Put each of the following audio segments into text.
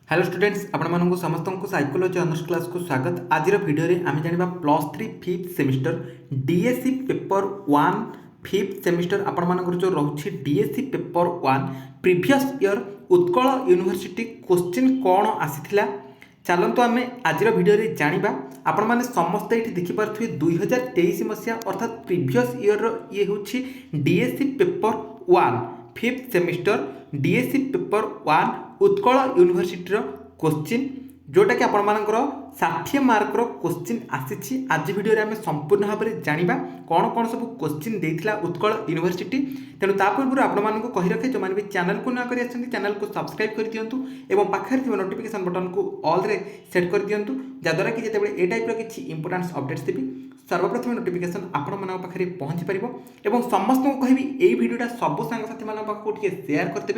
Hello students आपण समस्त को साइकोलॉजी ऑनर्स क्लास को स्वागत। आज वीडियो रे आम जाना +3 fifth semester DSC paper 1 fifth semester आपण जो रोचे DSC paper 1 previous year Utkal university question कौन आसीथिला चलतु आम आज वीडियो रे जानिबा। आपण माने समस्त ये देखिपे 2023 मसीहा अर्थात प्रीवियस ईयर ये हूँ DSC paper 1 fifth semester DSC paper 1 Utkal university question जोटा कि आपण 60 मार्कर क्वेश्चन आसी। आज वीडियो आम संपूर्ण भाव में जाना कौन कौन सब क्वेश्चन देता उत्कल यूनिवर्सिटी। तेणु पूर्व आपको कही रखे जो मैंने भी चैनल को नया कर चैनल को सब्सक्राइब कर दिंतु और पाखे नोटिफिकेशन बटन को ऑल रे सेट कर दिंतु जहाँद्वारा कि जिते ए टाइप किसी इंपोर्टेंट अपडेट्स देवी सर्वप्रथम नोटिफिकेशन आपण पाखे पहुँची पार। और समस्त को कहि यही वीडियोटा सब सांगसाथी पाखक शेयर करते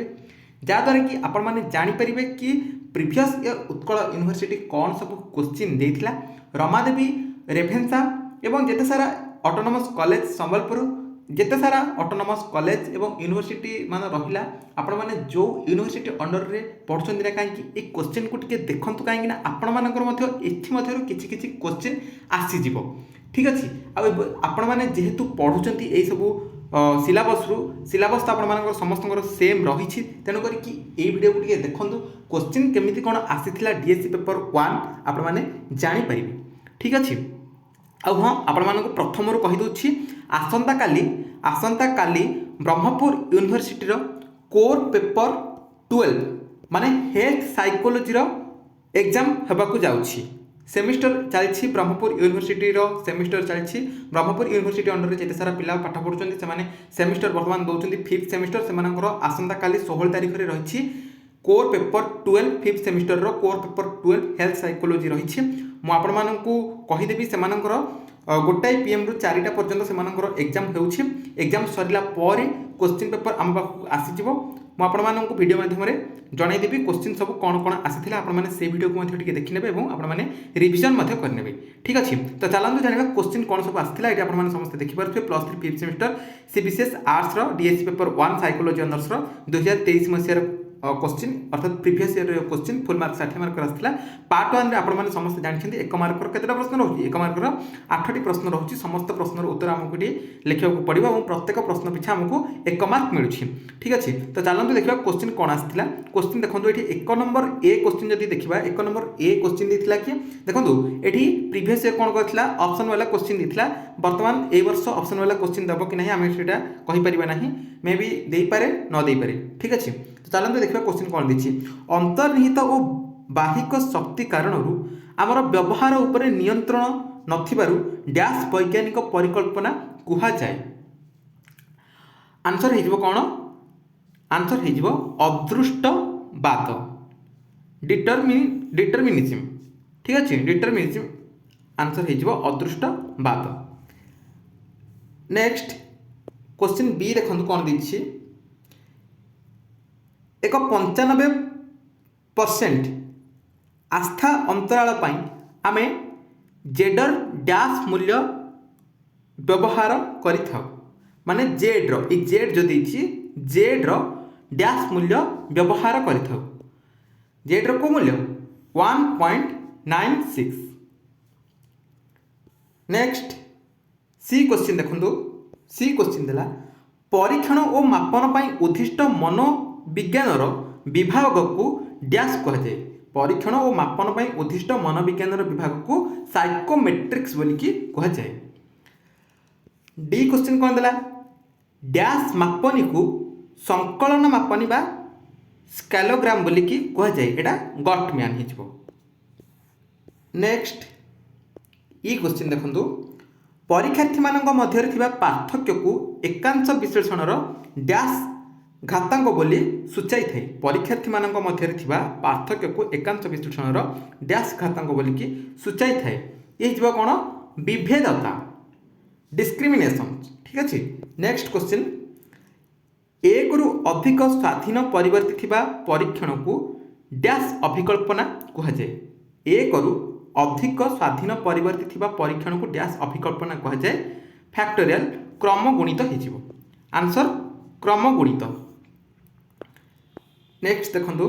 जहाँद्वारा कि आपण मैंने जापर कि प्रीवियस ईयर उत्कल यूनिवर्सिटी कौन सब क्वेश्चन देता रमादेवी रेभेन्सा एवं जिते सारा ऑटोनोमस कॉलेज संबलपुर जिते सारा ऑटोनोमस कॉलेज एवं यूनिवर्सिटी मान रहा आपण मैंने जो यूनिवर्सिटी अंडर रे पढ़ुं ना कहीं क्वेश्चन को टे देखूँ कहीं आपण मानकर किसी क्वेश्चन आसीज। ठीक अच्छे आपण मैंने जेहेतु पढ़ुं यही सब सिलेबस तो आप समस्त सेम रही तेणुक वीडियो को देखूँ क्वेश्चन केमी कौन आसी डीएससी पेपर 1 आपण मैंने जापर। ठीक अच्छे हाँ आपण प्रथम कहीदे आसंता काली ब्रह्मपुर यूनिवर्सिटी कोर पेपर 12 माने हेल्थ साइकोलॉजी एग्जाम होगा जाऊँगी। सेमिस्टर चलती ब्रह्मपुर यूनिवर्सिटी सेमिस्टर चलती ब्रह्मपुर यूनिवर्सिटी अंडर जिते सारा पिला पाठ पढ़ुं से सेमिस्टर बर्तमान दौरान फिफ्थ सेमिस्टर से आसंता काली 16 तारीख में रही core paper 12 fifth semester core paper 12 health psychology रही। मुझे कहीदेवी से गोटाए पीएम रु 4टा पर्यंत से एग्जाम होग्जाम सरला क्वेश्चन पेपर आम पाक आसीज। मुझे वीडियो माध्यम जनईदेवी क्वेश्चन सब कौन कौन आसी आपने से वीडियो को देखने और आपने रिविजन करने। ठीक अच्छे तो चलते जाना क्वेश्चन कौन सब आसाला ये आपने समस्त देखिपे +3 fifth semester CBCS arts DSC paper 1 psychology honours 2023 मसीहार क्वेश्चन अर्थात previous year question full mark 60 mark आसाला। पार्ट 1 आपने समस्त जानते 1 मार्कर केतटा प्रश्न रोचे 1 मार्कर 8टी प्रश्न रोचे समस्त प्रश्नर उत्तर आमको लिखा पड़ो और प्रत्येक प्रश्न पिछा आमको 1 मार्क मिलूँ। ठीक अच्छे तो चलते देखा क्वेश्चन कौन आसाला। क्वेश्चन देखो ये 1 नंबर ए क्वेश्चन जब देखा 1 नंबर ए क्वेश्चन देता किए देखो ये प्रीवियस ईयर कौन करता ऑप्शन वाला क्वेश्चन देता बर्तमान ए वर्ष ऑप्शन वाला क्वेश्चन देव कि नहीं आम से कहीपर ना मे भी देपे न देपे। ठीक अच्छे तो चलते देखा क्वेश्चन कौन देखिए अंतर्निहित और बाहिक शक्ति कारण आमर व्यवहार उपर नियंत्रण नथिबारु डैश वैज्ञानिक परिकल्पना कुहा जाए। आंसर हो कौन आंसर हो अदृष्टवाद डिटरमिनिज्म। ठीक अच्छे डिटरमिनिज्म आंसर हो अदृष्टवाद। नेक्स्ट क्वेश्चन बी देखो कौन देखिए एक 95% आस्था अंतराल आमे जेडर डैश मूल्य व्यवहार करिथाउ माने जेड जेड जो देछि जेड डैश मूल्य व्यवहार करिथाउ जेड को मूल्य 1.96। नेक्स्ट सी क्वेश्चन देखो सी क्वेश्चन देला परीक्षण और मापन पाई उद्दिष्ट मनोविज्ञान विभाग को डैश कह जाए परीक्षण और मापन पाई उद्दिष्ट मनोविज्ञान विभाग को साइकोमेट्रिक्स बोलिकी कह जाए। डी क्वेश्चन कौन देला डैश मापनी को संकलन मापनी बा स्केलोग्राम बोलिकी कह जाए यहाँ गटम्यान हो। नेक्स्ट ई क्वेश्चन देखो परीक्षार्थी मानक मध्य थिबा पार्थक्य को एकांश विश्लेषणर डैश घातांक बोली सूचाई थाए परीक्षार्थी मानक मध्य थिबा पार्थक्य को एकांश विश्लेषणर डैश घातांक बोली की सूचाई थाए ये जीव कौन विभेदता डिस्क्रिमिनेशन। ठीक अच्छे नेक्स्ट क्वेश्चन एक रु अधिक स्वाधीन परिवर्ती थिबा परीक्षण को डैश अभिकल्पना कह जाए एक रु अधिक स्वाधीन परिवर्ती थिबा परीक्षण को डैश अभिकल्पना कह जाए फैक्टोरियल क्रमगुणित हो। आंसर क्रमगुणित। नेक्स्ट देखो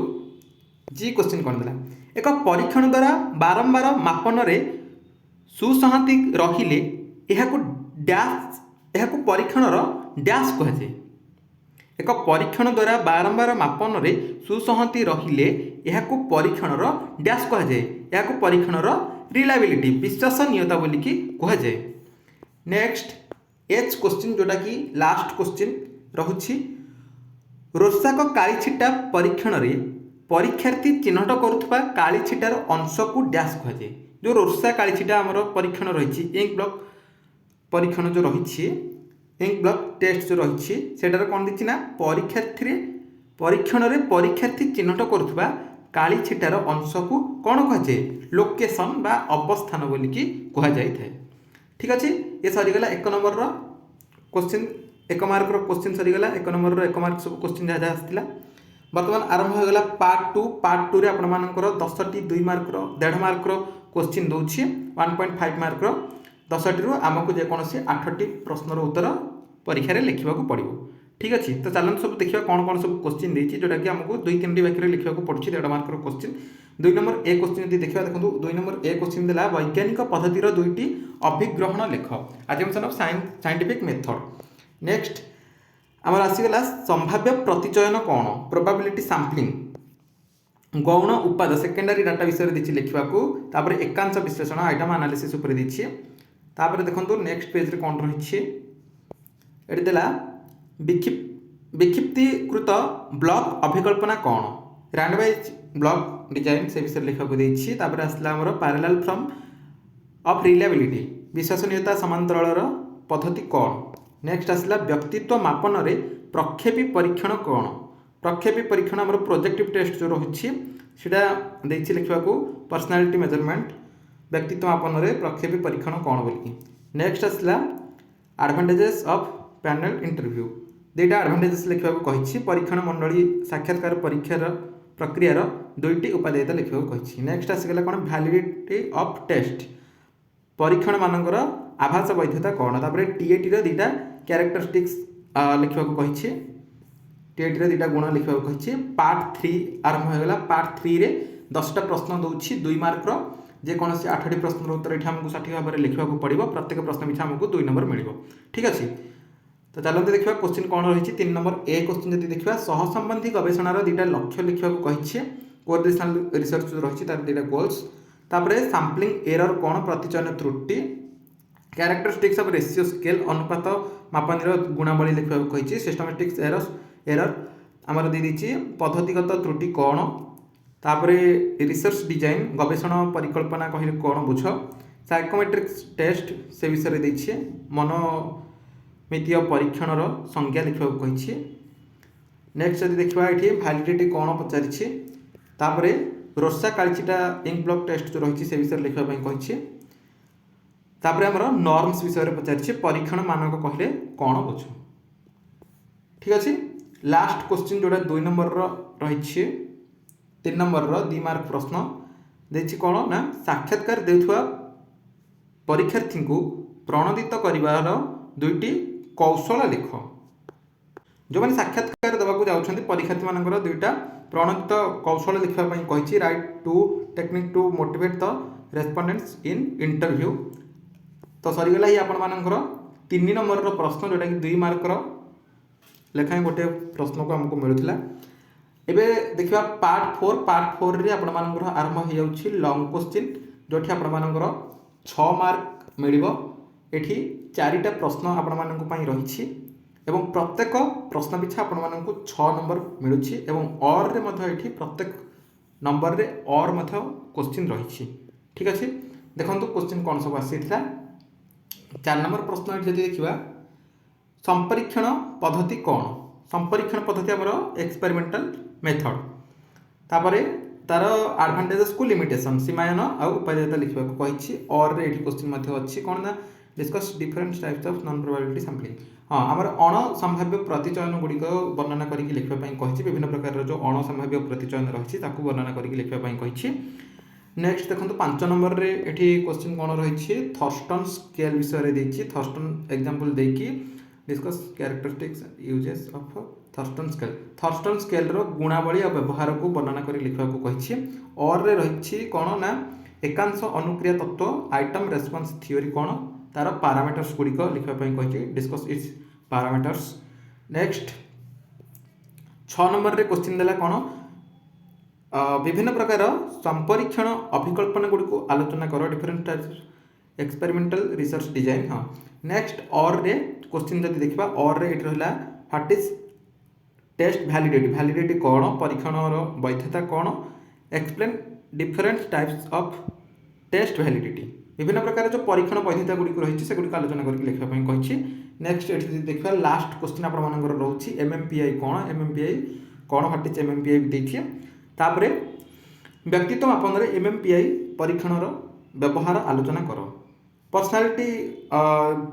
जी क्वेश्चन कौन देला एक परीक्षण द्वारा बारंबार मापन रे सुसंहति रहिले एहाकु डैश एहाकु परीक्षणर डैश कहुए। एक परीक्षण द्वारा बारंबार मापन रे सुसंहति रहिले एहाकु परीक्षणर डैश कहुए। एहाकु परीक्षणर रिलायबिलिटी विश्वसनीयता बोलिकी कहुए। नेक्स्ट एच क्वेश्चन जोटा कि लास्ट क्वेश्चन रहुछि रोसाक कालीछिटा परीक्षण रे परीक्षार्थी चिन्हट करुवा कालीछिटार अंश को डैश कहुए। जो रोसा कालीछिटा आमर परीक्षण रही इंक ब्लॉक परीक्षण जो रही इंक ब्लॉक टेस्ट जो रही सेटार कौन देखी ना परीक्षार्थी परीक्षण रे परीक्षार्थी चिन्हट करुवा कालीछिटार अंश को कौन कहुए लोकेशन बा अवस्थान बोलिकी कहुए। ठीक अच्छे ये सरीगला एक नंबर क्वेश्चन एक मार्क क्वेश्चन सरीगला एक नंबर एक मार्क सब क्वेश्चन जहाँ जहाँ आसाला। बर्तमान आरंभ होगा पार्ट टू रे आपण मानकर 10टी 2 मार्क 1.5 मार्क क्वेश्चन दूसरी 1.5 मार्क 10टी रु आमको जेकोसी 8टी प्रश्नर उत्तर परीक्षा रे लिखा पड़ो। ठीक अच्छे तो चलते सब देखा कौन कौन सब क्वेश्चन देती जोटा कि आमको 2-3टी वाक्य लिखा पड़े 1.5 mark question. 2 number A question यदि देखा देखो 2 नंबर ए क्वेश्चन देला वैज्ञानिक पद्धतिर 2टी अभिग्रहण लेख assumption of scientific method. Next आमर आसीगला संभाव्य प्रतिचयन कौन प्रोबेबिलिटी सैंपलिंग गौण उपाद सेकेंडरी डाटा विषय देखिए लिखा एकांश विश्लेषण आइटम एनालिसिस उपर देखिए। देखो नेक्स्ट पेज रे कौन रही ये देला विक्षिप्तीकृत ब्लॉक अभिकल्पना कौन रैंडमाइज ब्लॉक डिजाइन से विषय लिखा देखिए। आसला आमर पैरेलल फ्रॉम ऑफ रिलायबिलिटी विश्वसनीयता समांतराल पद्धति कौन। नेक्स्ट आसला व्यक्तित्व मापन रे प्रक्षेपी परीक्षण कौन प्रक्षेपी परीक्षण आमर प्रोजेक्टिव टेस्ट जो रही देखिए लिखा पर्सनालिटी मेजरमेंट व्यक्तित्व मापन रे प्रक्षेपी परीक्षण कौन बोलिकी। नेक्स्ट आसला एडवांटेजेस ऑफ पैनल इंटरव्यू 2टा एडवांटेजेस लिखा कही परीक्षण मंडली साक्षात्कार परीक्षार प्रक्रियार 2टी उपादेयता लिखा कही। नेक्स्ट आसगला कौन वैलिडिटी ऑफ टेस्ट परीक्षण मानकर आभास वैधता कौन। टीएटी 2टा कैरेक्टरिस्टिक्स लिखा कही टीएटी 2टा गुण लिखा कही। पार्ट 3 आरंभ होगा पार्ट 3 रे 10टा प्रश्न दूसरी 2 मार्क जेकोसी 8टी प्रश्न उत्तर ये आमको सठिक भाव में लिखा पड़ो प्रत्येक प्रश्न पिछा आमको 2 नंबर मिल। ठीक अच्छे तो चलते देखा क्वेश्चन कौन रही 3 नंबर ए क्वेश्चन जब देखा सहसंबंधी गवेषणार 2टा लक्ष्य लिखा कही कोऑर्डिनेशनल रिसर्च जो रही 2टा गोल्स। सैंपलिंग एरर कौन प्रतिचयन त्रुटि कैरेक्टरिस्टिक्स ऑफ रेशियो स्केल अनुपात मापन गुणावली लिखा कही। सिस्टमेटिक्स एरर आमर दे दी पद्धतिगत त्रुटि कौन रिसर्च डिजाइन गवेषणा परिकल्पना कहले कौन बुझ। साइकोमेट्रिक्स टेस्ट से विषय देखिए मनोमितीय परीक्षणर संज्ञा लिखा कही। नेक्स्ट यदि देखा ये वैलिडिटी कौन पचारि रोसा कालीछिटा इंक ब्लॉक टेस्ट जो रही से विषय लिखा कही। आमर नॉर्म्स विषय पचारि परीक्षण मानक कहले कौन बुझ। ठीक अच्छे लास्ट क्वेश्चन जोड़ा 2 नंबर रही 3 नंबर 2 मार्क प्रश्न देखिए कौन ना साक्षात्कार देउथुआ परीक्षार्थी को प्रणोदित करार 2टी कौशल लिख। जो मैंने साक्षात्कार देवाक जाऊँच परीक्षार्थी मानकर 2टा प्रणोदित कौशल लिखापी कही write two technique to motivate the respondents in interview. तो सरीगला ही आपण मानकर 3 नंबर प्रश्न जोटा कि 2 मार्क लेखाएं गोटे प्रश्न को आमको मिलूला। एवं देखा पार्ट 4 रे आपण मानकर आरंभ हो जाउछि लॉन्ग क्वेश्चन जोठी आपण मानकर 6 मार्क मिलिबो। एठी 4टा प्रश्न आपण मानक पई रहिछि एवं प्रत्येक प्रश्न पिछा आपण मानक 6 नंबर मिलुछि एवं और रे मध्य एठी प्रत्येक नंबर रे और मध्य क्वेश्चन रहिछि। ठीक अच्छे देखंतु क्वेश्चन कौन सब आसीथिला 4 नंबर प्रश्न यदि देखा संपरीक्षण पद्धति कौन संपरीक्षण पद्धति आमर एक्सपेरिमेंटल मेथड तापरे तार एडवांटेजेस को लिमिटेशन सीमायन आउ उपादेयता लिखा कही। और ये क्वेश्चन अच्छी कौन ना discuss different types of non probability sampling. हाँ आमर अण संभाव्य प्रतिचयन गुड़िक वर्णना करके लिखापी कही विभिन्न प्रकार जो अण संभाव्य प्रतिचयन रही वर्णना करके लिखापी कही। नेक्स्ट देखो 5 नंबर रे एठी क्वेश्चन कौन रही थर्स्टन स्केल विषय देखिए थर्स्टन एग्जांपल देकी discuss characteristics uses of Thurstone scale गुणावली और व्यवहार को वर्णना कर लिखा कही और रही कौन ना एकांश अनुक्रिया तत्व आइटम रेस्पॉन्स थ्योरी कौन तार पैरामीटर्स गुड़िक लिखापी कही discuss it's parameters. Next 6 number रे क्वेश्चन देला कौन विभिन्न प्रकार संपरीक्षण अभिकल्पना गुड़ी आलोचना कर different types experimental research design. हाँ नेक्स्ट और रे क्वेश्चन जब देखा और रे रहा व्हाट इज टेस्ट वैलिडिटी कौन परीक्षण वैधता कौन explain different types of test validity विभिन्न प्रकार जो परीक्षण वैधता गुड़ी रही से आलोचना करके लिखापी कही। नेक्स्ट ये देखा लास्ट क्वेश्चन आप रोचे एमएमपीआई कौन व्हाट इज एमएमपीआई देखिए तापर व्यक्तित्व मापन एमएमपीआई परीक्षण व्यवहार आलोचना कर पर्सनालीटी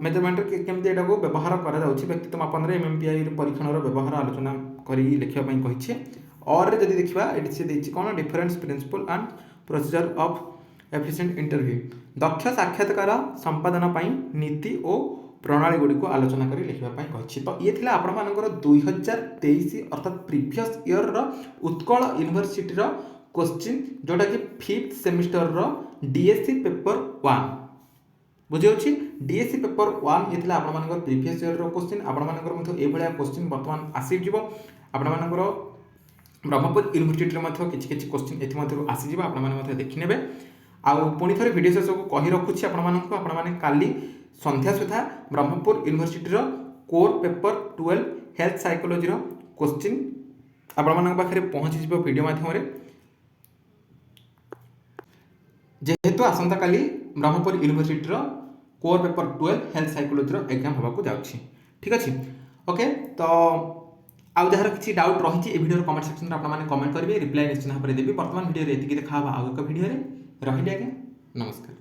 मेजरमेंट केमती यहाँ व्यवहार कर व्यक्तित्व मापन एमएमपीआई परीक्षण व्यवहार आलोचना कर लिखापी कही। और जब देखा ये कौन difference principle and procedure of efficient interview दक्ष साक्षात्कार संपादन नीति और प्रणाली गुड़ी को आलोचना कर लिखापी कही। तो ये थी आपर 2023 अर्थात previous year Utkal university question जोटा कि 5th सेमिस्टर डीएससी पेपर 1 बुझे डीएससी पेपर 1 ये आपर प्रीवियस ईयर क्वेश्चन आपर ये क्वेश्चन बर्तमान आसीज आपर ब्रह्मपुर यूनिवर्सिटी किसी क्वेश्चन ये आसीज आप देखने आउ पुणी थे भिड शेष को कही रखुच्छी आपण काली संध्या सुधा Brahmapur university core paper 12 health psychology question आपण पाखे पहुँची वीडियो माध्यम जेहेतु आसंता काली Brahmapur university core paper 12 health psychology exam होगा जाऊँगी। ठीक अच्छे ओके तो आउ जार किसी डाउट रही वीडियो कमेंट सेक्शन में आपने कमेंट करेंगे रिप्लाई निश्चित भाव में देवी। बर्तमान वीडियो ये देखा आउ एक वीडियो रही आज्ञा नमस्कार।